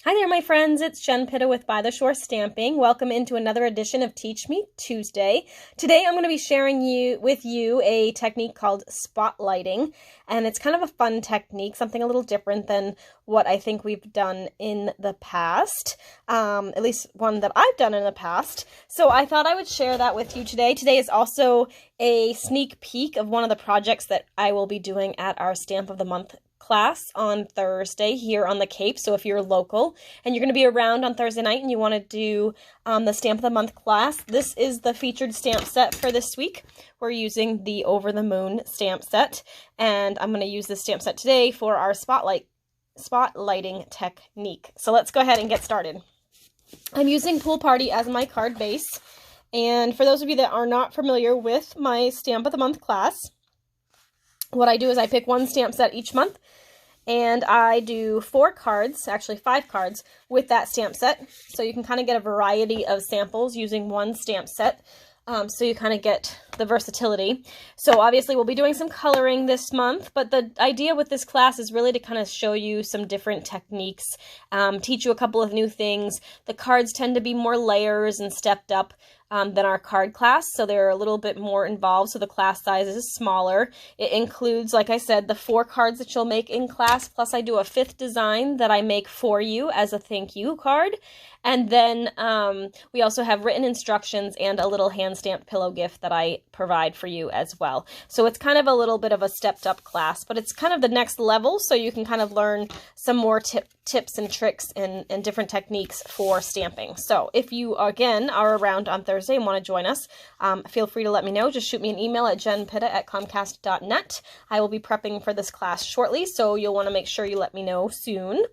Hi there, my friends. It's Jen Pitta with By the Shore Stamping. Welcome into another edition of Teach Me Tuesday. Today I'm going to be sharing with you a technique called spotlighting, and it's kind of a fun technique, something a little different than what I think we've done in the past, at least one that I've done in the past. So I thought I would share that with you today. Today is also a sneak peek of one of the projects that I will be doing at our Stamp of the Month class on Thursday here on the Cape. So if you're local and you're going to be around on Thursday night and you want to do the Stamp of the Month class, this is the featured stamp set for this week. We're using the Over the Moon stamp set, and I'm going to use this stamp set today for our spotlighting technique. So let's go ahead and get started. I'm using Pool Party as my card base, and for those of you that are not familiar with my Stamp of the Month class, what I do is I pick one stamp set each month, and I do 4 cards, actually 5 cards, with that stamp set. So you can kind of get a variety of samples using one stamp set. So you kind of get the versatility. So obviously we'll be doing some coloring this month, but the idea with this class is really to kind of show you some different techniques, teach you a couple of new things. The cards tend to be more layers and stepped up than our card class, so they're a little bit more involved, so the class size is smaller. It includes, like I said, the 4 cards that you'll make in class, plus I do a 5th design that I make for you as a thank you card. And then we also have written instructions and a little hand-stamped pillow gift that I provide for you as well. So it's kind of a little bit of a stepped-up class, but it's kind of the next level, so you can kind of learn some more tips and tricks and different techniques for stamping. So if you, again, are around on Thursday and want to join us, feel free to let me know. Just shoot me an email at jenpitta@comcast.net. I will be prepping for this class shortly, so you'll want to make sure you let me know soon.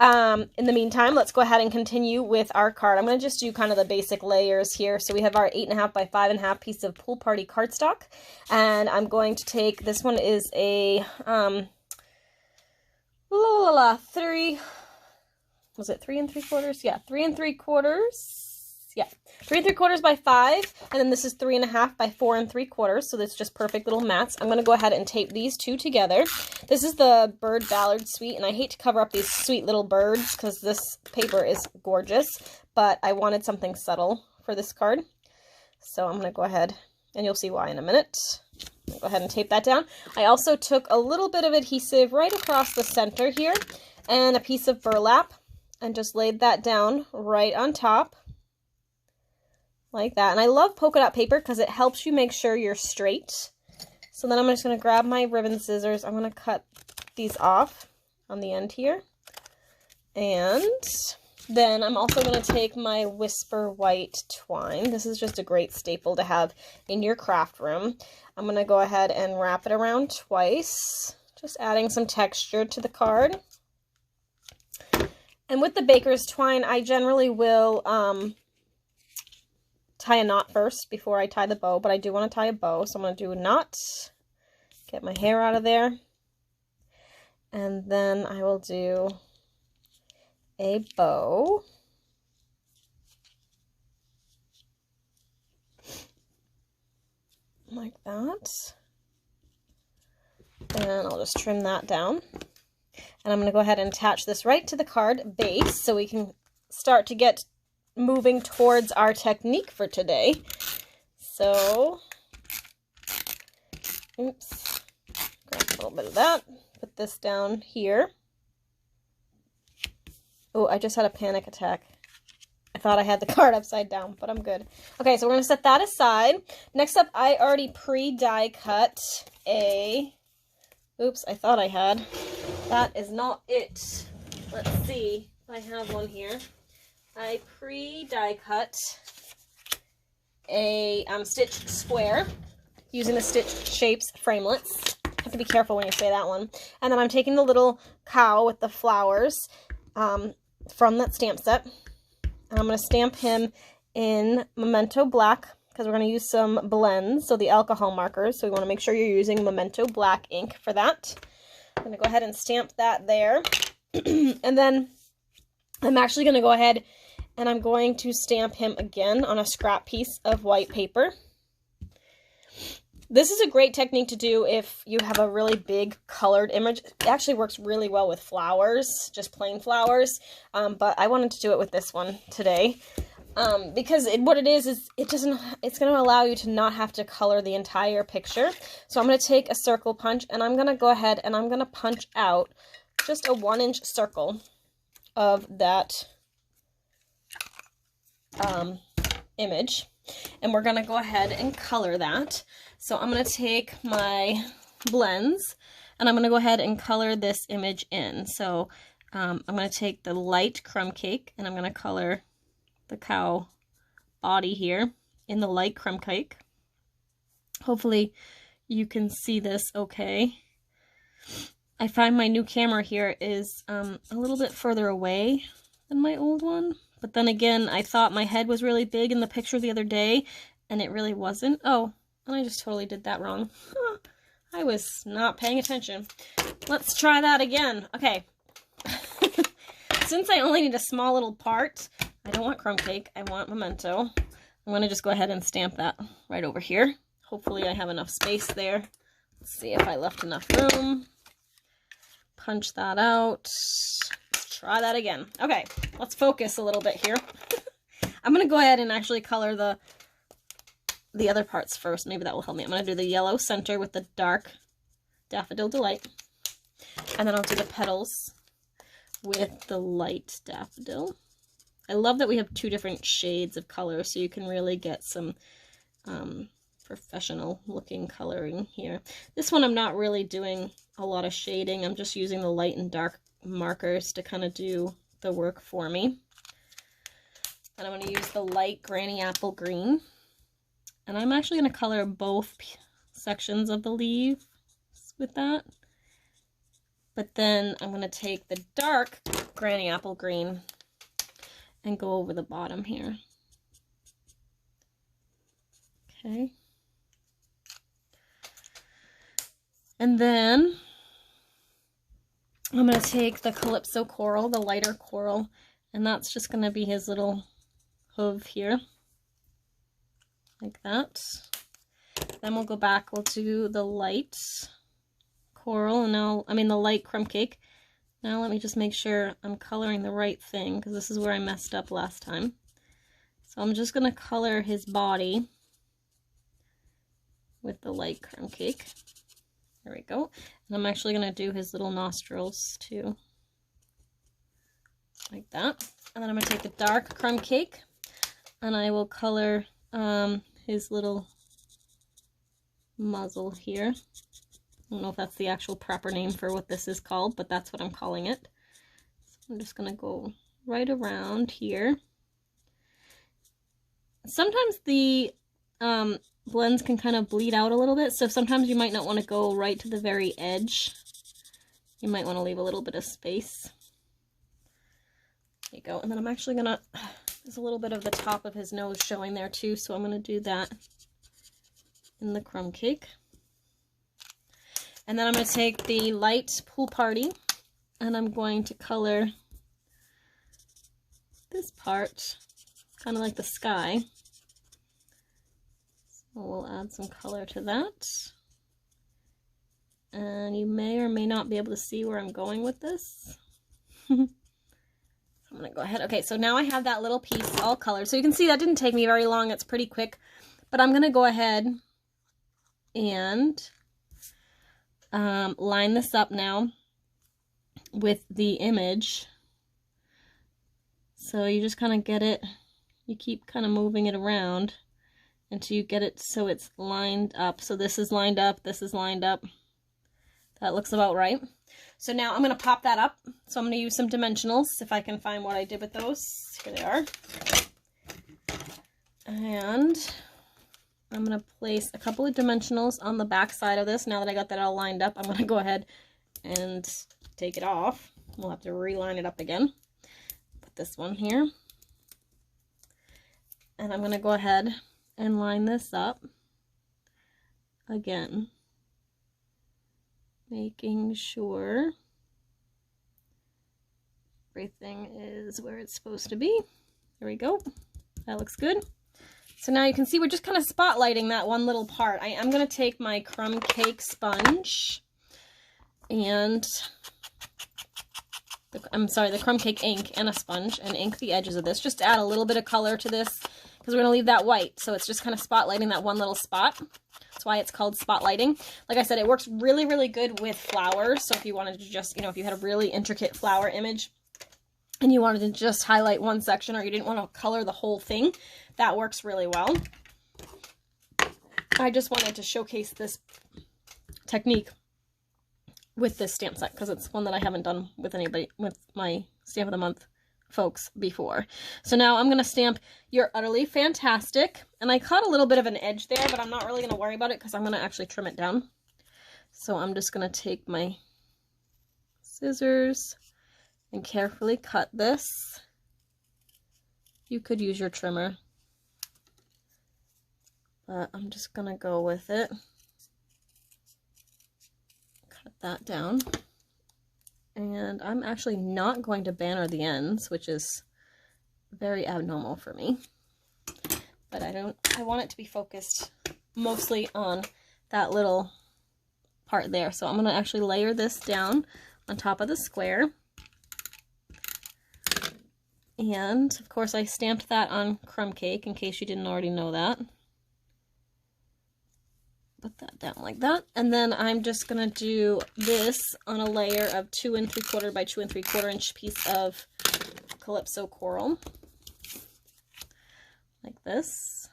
In the meantime, let's go ahead and continue with our card. I'm going to just do kind of the basic layers here. So we have our 8.5 by 5.5 piece of Pool Party cardstock, and I'm going to take, this one is a 3 and 3/4? Yeah, 3 and 3/4. Yeah, 3 and 3/4 by 5, and then this is 3.5 by 4 and 3/4, so that's just perfect little mats. I'm going to go ahead and tape these 2 together. This is the Bird Ballard Suite, and I hate to cover up these sweet little birds because this paper is gorgeous, but I wanted something subtle for this card. So I'm going to go ahead, and you'll see why in a minute. I'll go ahead and tape that down. I also took a little bit of adhesive right across the center here, and a piece of burlap, and just laid that down right on top. Like that. And I love polka dot paper because it helps you make sure you're straight. So then I'm just going to grab my ribbon scissors. I'm going to cut these off on the end here. And then I'm also going to take my Whisper White twine. This is just a great staple to have in your craft room. I'm going to go ahead and wrap it around twice, just adding some texture to the card. And with the baker's twine, I generally will tie a knot first before I tie the bow, but I do want to tie a bow, so I'm going to do a knot, get my hair out of there, and then I will do a bow. Like that. And I'll just trim that down. And I'm going to go ahead and attach this right to the card base so we can start to get moving towards our technique for today. So, oops, grab a little bit of that, put this down here. Oh, I just had a panic attack. I thought I had the card upside down, but I'm good. Okay, so we're going to set that aside. Next up, I already pre-die cut a, oops, I thought I had. That is not it. Let's see if I have one here. I pre-die cut a stitch square using the Stitch Shapes framelits. Have to be careful when you say that one. And then I'm taking the little cow with the flowers from that stamp set, and I'm going to stamp him in Memento Black because we're going to use some blends, so the alcohol markers. So we want to make sure you're using Memento Black ink for that. I'm going to go ahead and stamp that there. And then I'm actually going to go ahead and I'm going to stamp him again on a scrap piece of white paper. This is a great technique to do if you have a really big colored image. It actually works really well with flowers, just plain flowers, but I wanted to do it with this one today. Because what it is it's going to allow you to not have to color the entire picture. So I'm going to take a circle punch, and I'm going to go ahead and I'm going to punch out just a 1-inch circle of that image. And we're going to go ahead and color that. So I'm going to take my blends, and I'm going to go ahead and color this image in. So I'm going to take the light crumb cake, and I'm going to color the cow body here in the light crumb cake. Hopefully you can see this okay. I find my new camera here is a little bit further away than my old one, but then again, I thought my head was really big in the picture the other day, and it really wasn't. Oh, and I just totally did that wrong. I was not paying attention. Let's try that again. Okay. Since I only need a small little part, I don't want crumb cake, I want memento. I'm going to just go ahead and stamp that right over here. Hopefully I have enough space there. Let's see if I left enough room. Punch that out. Let's try that again. Okay, let's focus a little bit here. I'm going to go ahead and actually color the other parts first. Maybe that will help me. I'm going to do the yellow center with the dark Daffodil Delight. And then I'll do the petals with the light daffodil. I love that we have 2 different shades of color, so you can really get some professional looking coloring here. This one I'm not really doing a lot of shading. I'm just using the light and dark markers to kind of do the work for me. And I'm going to use the light Granny Apple Green. And I'm actually going to color both sections of the leaves with that. But then I'm going to take the dark Granny Apple Green and go over the bottom here. Okay. And then I'm going to take the Calypso Coral, the lighter coral, and that's just going to be his little hoof here. Like that. Then we'll go back, we'll do the light coral, and now, I mean the light crumb cake. Now let me just make sure I'm coloring the right thing, because this is where I messed up last time. So I'm just going to color his body with the light crumb cake. There we go. And I'm actually going to do his little nostrils too. Like that. And then I'm going to take the dark crumb cake, and I will color his little muzzle here. I don't know if that's the actual proper name for what this is called, but that's what I'm calling it. So I'm just going to go right around here. Sometimes the blends can kind of bleed out a little bit, so sometimes you might not want to go right to the very edge. You might want to leave a little bit of space. There you go. And then I'm actually going to, there's a little bit of the top of his nose showing there too, so I'm going to do that in the crumb cake. And then I'm going to take the light Pool Party, and I'm going to color this part, kind of like the sky. So we'll add some color to that. And you may or may not be able to see where I'm going with this. I'm going to go ahead. Okay, so now I have that little piece all colored. So you can see that didn't take me very long. It's pretty quick. But I'm going to go ahead and line this up now with the image. So you just kind of get it, you keep kind of moving it around until you get it so it's lined up. So this is lined up, this is lined up. That looks about right. So now I'm going to pop that up. So I'm going to use some dimensionals if I can find what I did with those. Here they are. And I'm going to place a couple of dimensionals on the back side of this. Now that I got that all lined up, I'm going to go ahead and take it off. We'll have to reline it up again. Put this one here. And I'm going to go ahead and line this up again, making sure everything is where it's supposed to be. There we go. That looks good. So now you can see we're just kind of spotlighting that one little part. I'm going to take my crumb cake sponge and, the crumb cake ink and a sponge, and ink the edges of this, just to add a little bit of color to this, because we're going to leave that white. So it's just kind of spotlighting that one little spot. That's why it's called spotlighting. Like I said, it works really, really good with flowers. So if you wanted to just, if you had a really intricate flower image and you wanted to just highlight one section, or you didn't want to color the whole thing, that works really well. I just wanted to showcase this technique with this stamp set, because it's one that I haven't done with anybody, with my Stamp of the Month folks before. So now I'm going to stamp You're Utterly Fantastic. And I caught a little bit of an edge there, but I'm not really going to worry about it because I'm going to actually trim it down. So I'm just going to take my scissors and carefully cut this. You could use your trimmer, but I'm just going to go with it. Cut that down. And I'm actually not going to banner the ends, which is very abnormal for me. But I want it to be focused mostly on that little part there. So I'm going to actually layer this down on top of the square. And of course I stamped that on crumb cake, in case you didn't already know that. Put that down like that, and then I'm just gonna do this on a layer of 2 3/4 by 2 3/4 inch piece of Calypso coral, like this.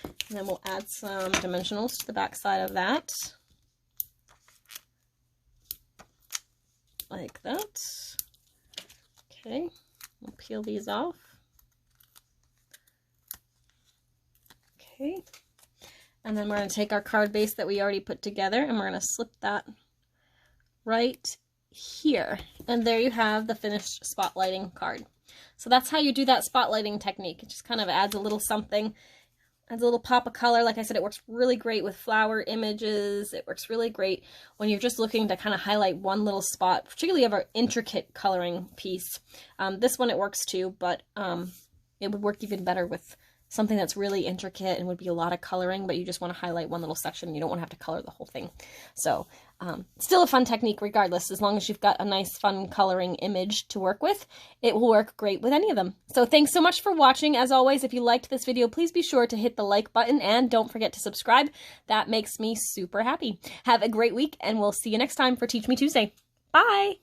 And then we'll add some dimensionals to the back side of that, like that. Okay, we'll peel these off. Okay, and then we're going to take our card base that we already put together, and we're going to slip that right here. And there you have the finished spotlighting card. So that's how you do that spotlighting technique. It just kind of adds a little something, adds a little pop of color. Like I said, it works really great with flower images. It works really great when you're just looking to kind of highlight one little spot, particularly of our intricate coloring piece. This one it works too, but it would work even better with something that's really intricate and would be a lot of coloring, but you just want to highlight one little section. You don't want to have to color the whole thing. So still a fun technique regardless. As long as you've got a nice fun coloring image to work with, it will work great with any of them. So thanks so much for watching. As always, if you liked this video, please be sure to hit the like button and don't forget to subscribe. That makes me super happy. Have a great week, and we'll see you next time for Teach Me Tuesday. Bye!